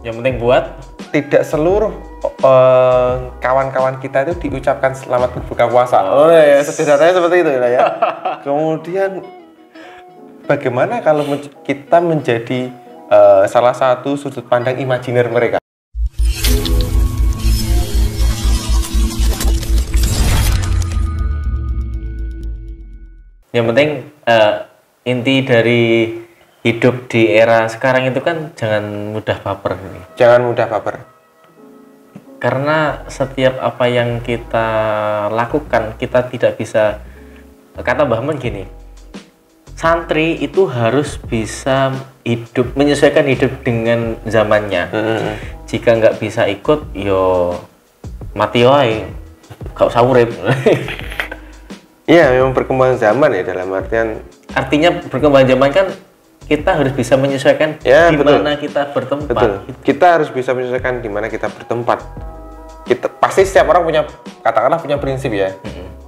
Yang penting buat tidak seluruh kawan-kawan kita itu diucapkan selamat berbuka puasa. Oh ya, sederhananya seperti itu ya. Kemudian bagaimana kalau kita menjadi salah satu sudut pandang imajiner mereka? yang penting inti dari hidup di era sekarang itu kan jangan mudah baper nih. Jangan mudah baper. Karena setiap apa yang kita lakukan kita tidak bisa, kata Mbah Mun gini, santri itu harus bisa hidup, menyesuaikan hidup dengan zamannya. Jika nggak bisa ikut, yo mati wae, gak usah urip. Iya, memang perkembangan zaman ya, dalam artian artinya perkembangan zaman kan kita harus bisa menyesuaikan ya, di mana kita bertempat. Betul. Kita harus bisa menyesuaikan di mana kita bertempat. Kita pasti setiap orang punya, katakanlah punya prinsip ya,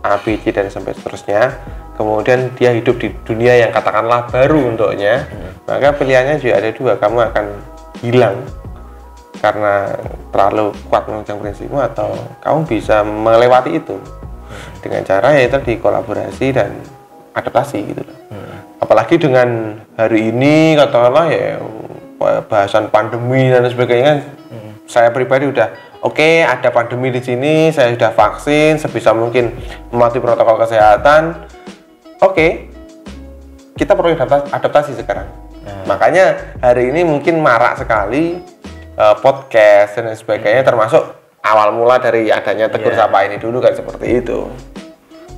A, B, C dan sampai seterusnya. Kemudian dia hidup di dunia yang katakanlah baru untuknya, maka pilihannya juga ada dua, kamu akan hilang karena terlalu kuat memegang prinsipmu, atau kamu bisa melewati itu dengan cara yaitu di kolaborasi dan adaptasi gitu loh. Apalagi dengan hari ini katakanlah ya bahasan pandemi dan sebagainya, saya pribadi udah oke, ada pandemi di sini, saya sudah vaksin, sebisa mungkin mematuhi protokol kesehatan. Oke, kita perlu adaptasi sekarang. Makanya hari ini mungkin marak sekali podcast dan sebagainya, termasuk awal mula dari adanya Tegur Sapa ini dulu kan seperti itu.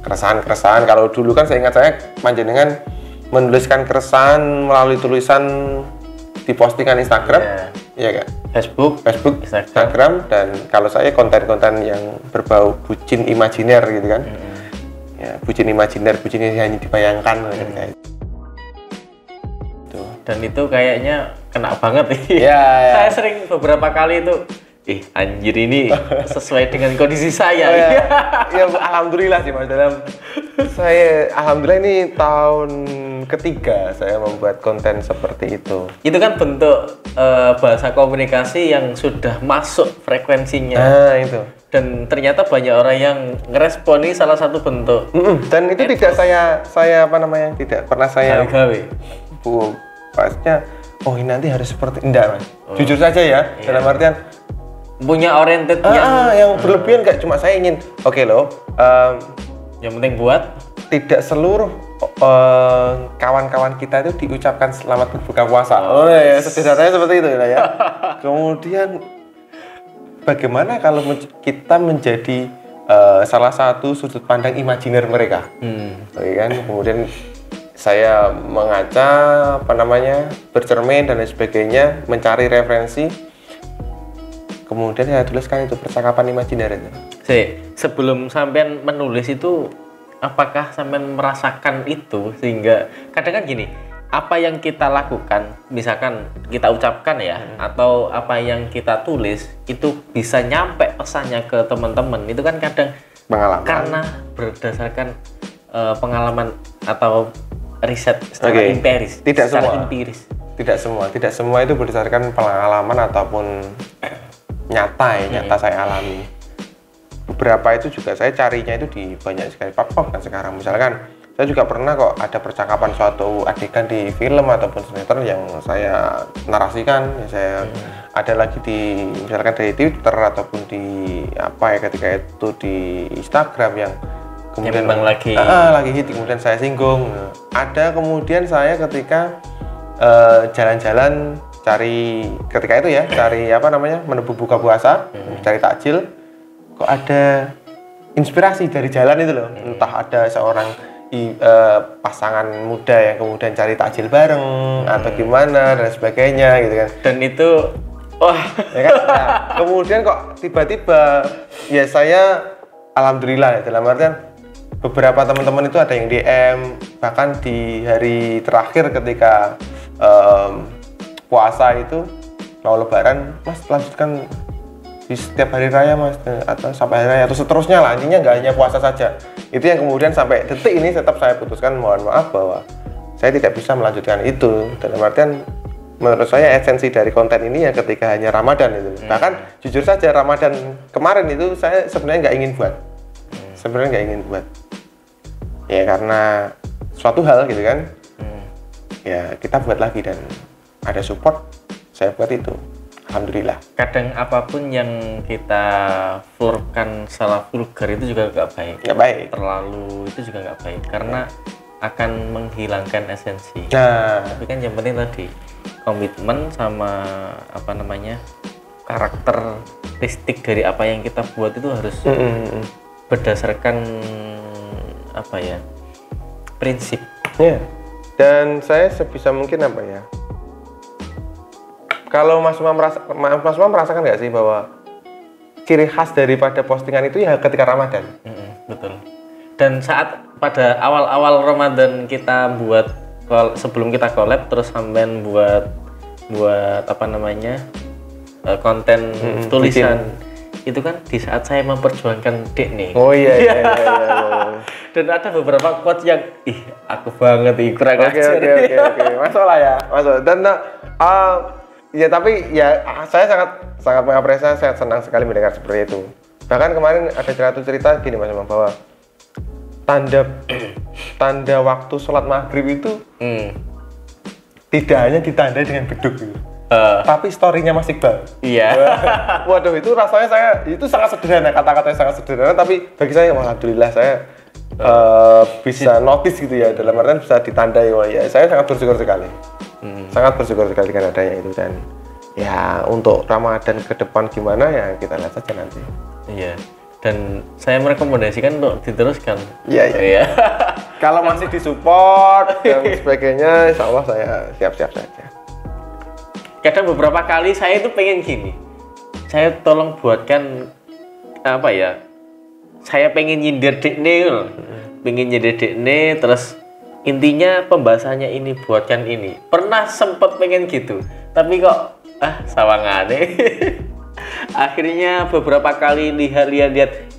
Keresahan-keresahan, kalau dulu kan saya ingat saya panjenengan menuliskan keresahan melalui tulisan di postingan Instagram, iya kan? Facebook, Instagram, dan kalau saya konten-konten yang berbau bucin imajiner gitu kan. Ya, bucin imajiner, bucin yang hanya dibayangkan kayak itu. Dan itu kayaknya kena banget nih. Ya. Saya sering beberapa kali itu, anjir ini sesuai dengan kondisi saya. Ya, alhamdulillah sih Mas, dalam saya alhamdulillah ini tahun ketiga saya membuat konten seperti itu. Itu kan bentuk bahasa komunikasi yang sudah masuk frekuensinya. Itu. Dan ternyata banyak orang yang ngeresponi salah satu bentuk. Dan itu tidak saya apa namanya, tidak pernah saya pasnya ini nanti harus seperti enggak Mas. Jujur saja ya, dalam artian punya oriented yang berlebihan, kayak cuma saya ingin yang penting buat tidak seluruh kawan-kawan kita itu diucapkan selamat berbuka puasa. Oh ya, sederhananya seperti itu ya. Kemudian bagaimana kalau kita menjadi salah satu sudut pandang imajiner mereka? Kan? Kemudian saya mengaca bercermin dan lain sebagainya, mencari referensi. Kemudian saya tuliskan itu percakapan imajiner itu. Sebelum sampean menulis itu, apakah sampean merasakan itu sehingga kadang kan gini, apa yang kita lakukan, misalkan kita ucapkan ya, atau apa yang kita tulis itu bisa nyampe pesannya ke teman-teman, itu kan kadang pengalaman. Karena berdasarkan pengalaman atau riset secara empiris. Tidak semua itu berdasarkan pengalaman ataupun nyata saya alami. Beberapa itu juga saya carinya itu di banyak sekali platform kan sekarang. Misalkan saya juga pernah kok ada percakapan suatu adegan di film ataupun sinetron yang saya narasikan, saya ada lagi di misalkan di Twitter ataupun di ketika itu di Instagram yang kemudian memang lagi hit, kemudian saya singgung. Ada kemudian saya ketika jalan-jalan cari menu buka puasa, cari takjil, kok ada inspirasi dari jalan itu loh. Entah ada seorang pasangan muda yang kemudian cari takjil bareng atau gimana dan sebagainya gitu kan. Dan itu ya kan? Nah, kemudian kok tiba-tiba ya saya alhamdulillah ya, dalam artian beberapa teman-teman itu ada yang DM, bahkan di hari terakhir ketika puasa itu mau lebaran, Mas lanjutkan di setiap hari raya Mas, atau sampai hari raya atau seterusnya lah, intinya nggak hanya puasa saja. Itu yang kemudian sampai detik ini tetap saya putuskan mohon maaf bahwa saya tidak bisa melanjutkan itu, dalam artian menurut saya esensi dari konten ini ya ketika hanya Ramadan itu. Bahkan jujur saja Ramadan kemarin itu saya sebenarnya nggak ingin buat. Ya karena suatu hal gitu kan. Ya kita buat lagi dan ada support, saya buat itu. Alhamdulillah. Kadang apapun yang kita flurkan salah vulgar itu juga nggak baik. Nggak baik. Terlalu itu juga nggak baik karena akan menghilangkan esensi. Nah, Tapi kan yang penting tadi komitmen sama apa namanya karakteristik dari apa yang kita buat itu harus berdasarkan apa ya prinsip. ya. Dan saya sebisa mungkin apa ya? Kalau Mas Umam merasakan nggak sih bahwa ciri khas daripada postingan itu ya ketika Ramadan? Betul. Dan saat pada awal-awal Ramadan kita buat sebelum kita collab terus sampean buat apa namanya konten tulisan itu kan di saat saya memperjuangkan dek nih. Oh iya. Dan ada beberapa quotes yang aku banget kurang Oke. Masuk lah ya, masuk. Dan ya tapi ya saya sangat mengapresiasi, saya senang sekali mendengar seperti itu. Bahkan kemarin ada cerita gini Mas Imam bahwa tanda waktu sholat maghrib itu tidak hanya ditandai dengan beduk gitu. Tapi story-nya Mas Iqbal. Iya. Waduh itu rasanya saya itu sangat sederhana, kata-katanya sangat sederhana tapi bagi saya alhamdulillah saya bisa notice gitu ya, dalam artian bisa ditandai. Wah ya saya sangat bersyukur sekali. Sangat bersyukur sekali dengan adanya itu. Dan ya untuk Ramadan ke depan gimana ya kita lihat saja nanti. Iya. Dan saya merekomendasikan untuk diteruskan. Iya. Kalau masih disupport dan sebagainya, insya Allah saya siap-siap saja. Kadang beberapa kali saya itu pengen gini, saya tolong buatkan apa ya, saya pengen nyindir Dekne loh, pengen nyindir Dekne, terus intinya pembahasannya ini buatkan ini. Pernah sempet pengen gitu, tapi kok sawangane. Akhirnya beberapa kali lihat,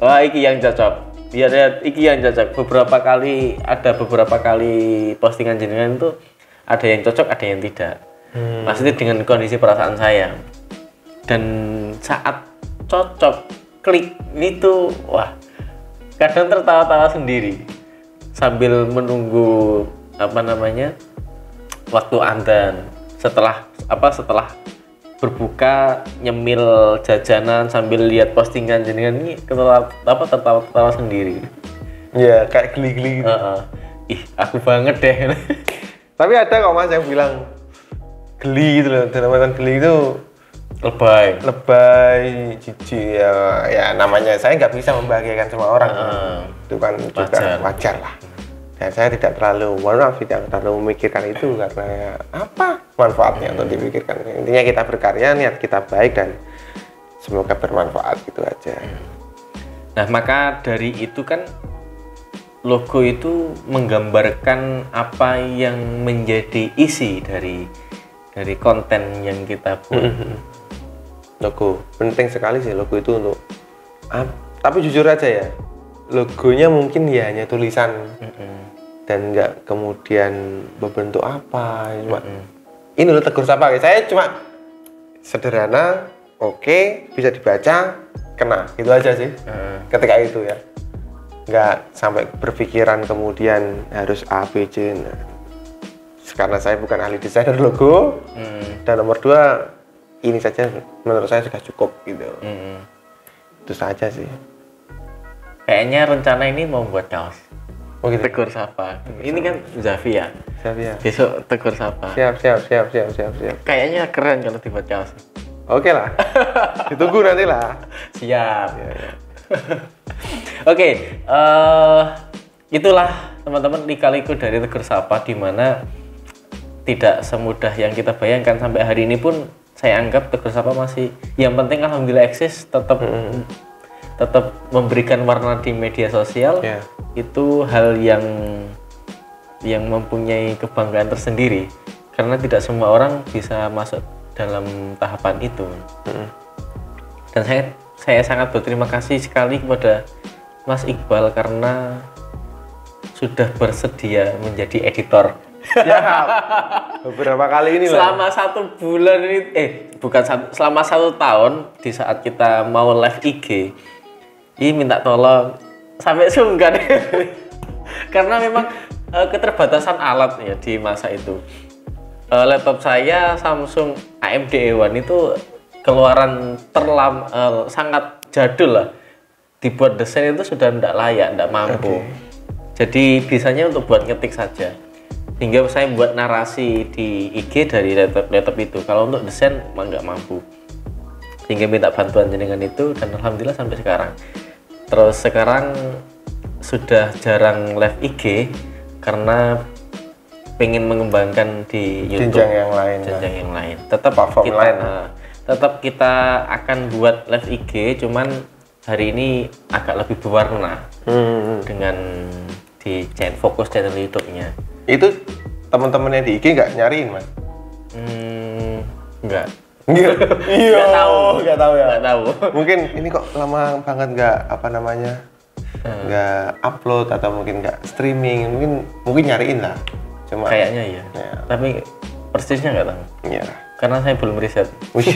wah iki yang cocok, lihat iki yang cocok. Beberapa kali postingan jenengan itu ada yang cocok, ada yang tidak. Maksudnya dengan kondisi perasaan saya. Dan saat cocok klik itu, wah kadang tertawa-tawa sendiri sambil menunggu apa namanya waktu adzan, setelah berbuka nyemil jajanan sambil lihat postingan jenengan ini tertawa sendiri. Iya, kayak geli-geli gitu. Aku banget deh. Tapi ada kok Mas yang bilang geli gitu loh, dalam geli itu lebay, jijik ya namanya. Saya nggak bisa membahagiakan semua orang. Itu kan juga wajar lah. Dan saya tidak terlalu memikirkan itu karena apa manfaatnya untuk dipikirkan. Intinya kita berkarya, niat kita baik dan semoga bermanfaat gitu aja. Nah maka dari itu kan logo itu menggambarkan apa yang menjadi isi dari konten yang kita buat. Logo penting sekali sih logo itu untuk tapi jujur aja ya, logonya mungkin ya hanya tulisan dan nggak kemudian berbentuk apa, cuma ini loh Tegur Sapa. Saya cuma sederhana, oke, bisa dibaca, kena, gitu aja sih. Ketika itu ya, nggak sampai berpikiran kemudian harus A, B, C. Karena saya bukan ahli desainer logo, dan nomor 2 ini saja menurut saya sudah cukup gitu. Itu saja sih. Kayaknya rencana ini mau buat kaos. Oh gitu. Tegur Sapa. Ini kan Zafi ya. Siap. Besok Tegur Sapa. Siap. Kayaknya keren kalau dibuat kaos. Oke lah. Ditunggu nanti lah. Siap. Ya. Oke, itulah teman-teman lika-liku dari Tegur Sapa, di mana tidak semudah yang kita bayangkan. Sampai hari ini pun saya anggap Tegur Sapa masih, yang penting alhamdulillah eksis, tetap memberikan warna di media sosial. Itu hal yang mempunyai kebanggaan tersendiri, karena tidak semua orang bisa masuk dalam tahapan itu. Dan saya sangat berterima kasih sekali kepada Mas Iqbal karena sudah bersedia menjadi editor Siap. Beberapa kali ini lah. Selama 1 bulan ini, bukan selama 1 tahun di saat kita mau live IG, ini minta tolong sampai sungkan. Karena memang keterbatasan alat ya di masa itu. Laptop saya Samsung AMD E1 itu keluaran sangat jadul lah. Dibuat desain itu sudah tidak layak, tidak mampu. Jadi bisanya untuk buat ngetik saja. Hingga saya buat narasi di IG dari laptop itu. Kalau untuk desain mah nggak mampu. Hingga minta bantuan jenengan itu dan alhamdulillah sampai sekarang. Terus sekarang sudah jarang live IG karena pengen mengembangkan di YouTube Jenjang yang lain. Jenjang yang lain. Tetap platform kita, lain. Tetap kita akan buat live IG, cuman hari ini agak lebih berwarna dengan di fokus channel YouTube-nya. Itu teman-temannya di IG nggak nyariin, Mas? Enggak. Iya. Nggak tahu. Nggak tahu ya. Nggak tahu. Mungkin ini kok lama banget nggak nggak upload atau mungkin nggak streaming, mungkin nyariin lah. Cuma Kayaknya iya. Ya. Tapi persisnya nggak tahu. Iya. Karena saya belum riset. Wih.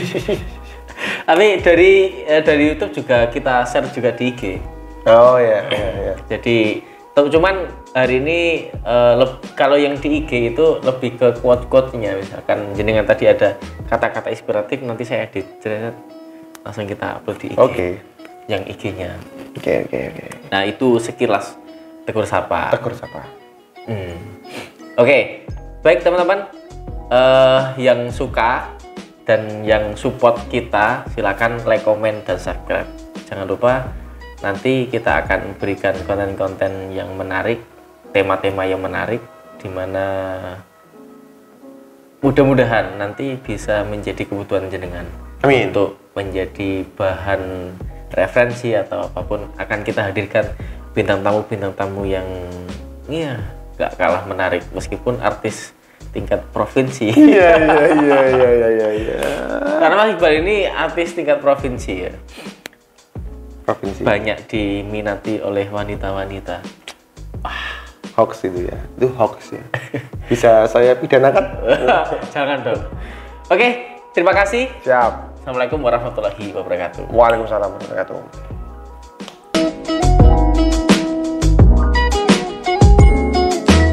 Tapi dari YouTube juga kita share juga di IG. Oh ya. Jadi cuman hari ini kalau yang di IG itu lebih ke quote-quote-nya, misalkan jenengan tadi ada kata-kata inspiratif, nanti saya edit langsung kita upload di IG. Oke. Yang IG-nya. Oke. Nah, itu sekilas Tegur Sapa. Oke. Baik teman-teman, yang suka dan yang support kita silakan like, comment, dan subscribe. Jangan lupa nanti kita akan berikan konten-konten yang menarik, tema-tema yang menarik, dimana mudah-mudahan nanti bisa menjadi kebutuhan jenengan. Amin. Untuk menjadi bahan referensi atau apapun, akan kita hadirkan bintang tamu yang gak kalah menarik meskipun artis tingkat provinsi. Iya. Karena Mas Iqbal ini artis tingkat provinsi ya. Provinsi. Banyak diminati oleh wanita-wanita. Hoax itu ya. Itu hoax ya. Bisa saya pidanakan? Jangan dong. Oke, terima kasih. Siap. Assalamualaikum warahmatullahi wabarakatuh. Waalaikumsalam warahmatullahi wabarakatuh.